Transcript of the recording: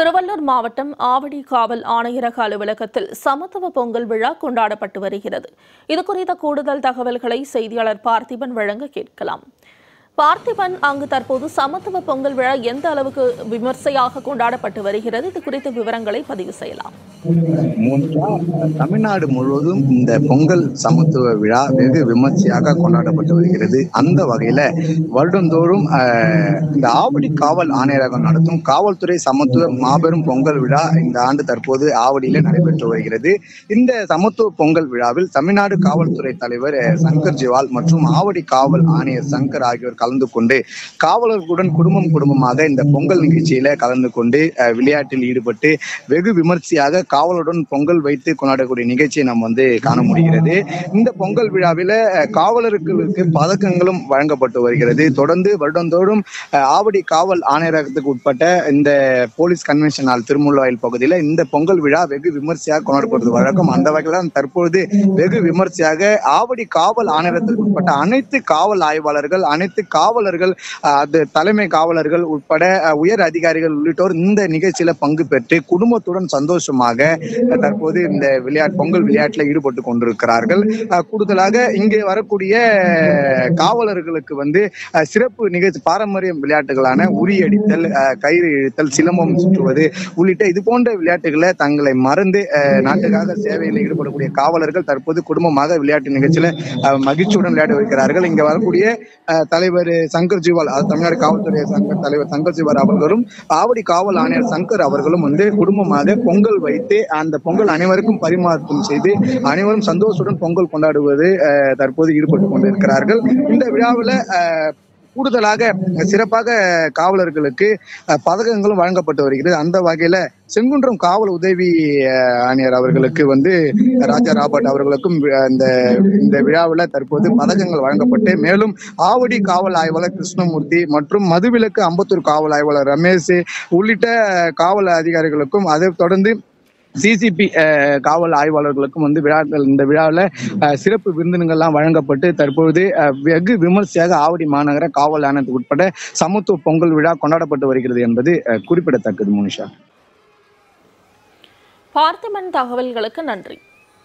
திருவள்ளூர் மாவட்டம் ஆவடி காவல் ஆணையரக அலுவலகத்தில் சமத்துவ பொங்கல் விழா கொண்டாடப்பட்டு வருகிறது. இதுகுறித்த கூடுதல் தகவல்களை செய்தியாளர் பார்த்திபன் வழங்க கேட்கலாம். பார்த்திபன், அங்கு தற்போது சமத்துவ பொங்கல் விழா எந்த அளவுக்கு விமர்சையாக கொண்டாடப்பட்டு வருகிறது? இது குறித்த விவரங்களை பதிவு செய்யலாம். தமிழ்நாடு முழுவதும் இந்த பொங்கல் சமத்துவ விழா வெகு விமர்சையாக கொண்டாடப்பட்டு வருகிறது. அந்த வகையில வருடந்தோறும் இந்த ஆவடி காவல் ஆணையரகம் நடத்தும் காவல்துறை சமத்துவ மாபெரும் பொங்கல் விழா இந்த ஆண்டு தற்போது ஆவடியில நடைபெற்று வருகிறது. இந்த சமத்துவ பொங்கல் விழாவில் தமிழ்நாடு காவல்துறை தலைவர் சங்கர் ஜிவால் மற்றும் ஆவடி காவல் ஆணையர் சங்கர் ஆகியோர் கலந்து கொண்டு காவலர்களுடன் குடும்பமாக இந்த பொங்கல் நிகழ்ச்சியில கலந்து கொண்டு விளையாட்டில் ஈடுபட்டு வெகு விமர்சையாக காவலுடன் பொங்கல் வைத்து கொண்டாடக்கூடிய நிகழ்ச்சியை நாம் காண முடிகிறது. இந்த பொங்கல் விழாவில காவலர்களுக்கு பதக்கங்களும் வழங்கப்பட்டு வருகிறது. தொடர்ந்து வருடந்தோறும் ஆவடி காவல் ஆணையரகத்துக்கு உட்பட்ட இந்த போலீஸ் கன்வென்ஷன் ஹால் திருமுல்வாயில் பகுதியில இந்த பொங்கல் விழா வெகு விமர்சையாக கொண்டாடப்படுவது வழக்கம். அந்த வகையில் தான் தற்பொழுது வெகு விமர்சையாக ஆவடி காவல் ஆணையரகத்துக்கு உட்பட்ட அனைத்து காவல் ஆய்வாளர்கள், அனைத்து காவலர்கள், தலைமை காவலர்கள் உட்பட உயர் அதிகாரிகள் உள்ளிட்டோர் இந்த நிகழ்ச்சியில பங்கு பெற்று குடும்பத்துடன் சந்தோஷமாக தற்போது இந்த பொங்கல் விளையாட்டுல ஈடுபட்டு கொண்டிருக்கிறார்கள். கூடுதலாக இங்கே வரக்கூடிய காவலர்களுக்கு சிறப்பு நிகழ்ச்சி பாரம்பரிய விளையாட்டுகளான உரியடித்தல், கயிறு இழுத்தல், சிலம்பம் சுற்றுவது உள்ளிட்ட இது போன்ற விளையாட்டுகளை தங்களை மறந்து நாட்டுக்காக சேவையில் ஈடுபடக்கூடிய காவலர்கள் தற்போது குடும்பமாக விளையாட்டு நிகழ்ச்சியில மகிழ்ச்சியுடன் விளையாட வைக்கிறார்கள். இங்க வரக்கூடிய தலைவர் சங்கர் ஜிவால், தமிழ்நாடு காவல்துறை தலைவர் சங்கர் ஜிவால் அவர்களும் ஆவடி காவல் ஆணையர் சங்கர் அவர்களும் குடும்பமாக பொங்கல் வைத்து அந்த பொங்கல் அனைவருக்கும் பரிமாற்றம் செய்து அனைவரும் சந்தோஷத்துடன் பொங்கல் கொண்டாடுவது தற்போது ஈடுபட்டு கொண்டிருக்கிறார்கள். இந்த விழாவில் கூடுதலாக சிறப்பாக காவலர்களுக்கு பதக்கங்களும் வழங்கப்பட்டு வருகிறது. அந்த வகையில செங்குன்றம் காவல் உதவி ஆணையர் அவர்களுக்கு ராஜா ராபர்ட் அவர்களுக்கும் இந்த விழாவில் தற்போது பதக்கங்கள் வழங்கப்பட்டு, மேலும் ஆவடி காவல் ஆய்வாளர் கிருஷ்ணமூர்த்தி மற்றும் மதுவிலக்கு அம்பத்தூர் காவல் ஆய்வாளர் ரமேஷ் உள்ளிட்ட காவல் அதிகாரிகளுக்கும், அதை தொடர்ந்து சிசிபி காவல் ஆய்வாளர்களுக்கும் இந்த விழாவில் சிறப்பு விருந்தினங்கள்லாம் வழங்கப்பட்டு தற்பொழுது வெகு விமர்சையாக ஆவடி மாநகர காவல் ஆணையத்துக்கு உட்பட சமத்துவ பொங்கல் விழா கொண்டாடப்பட்டு வருகிறது என்பது குறிப்பிடத்தக்கது. மோனிஷா. பார்த்திபன், தகவல்களுக்கு நன்றி.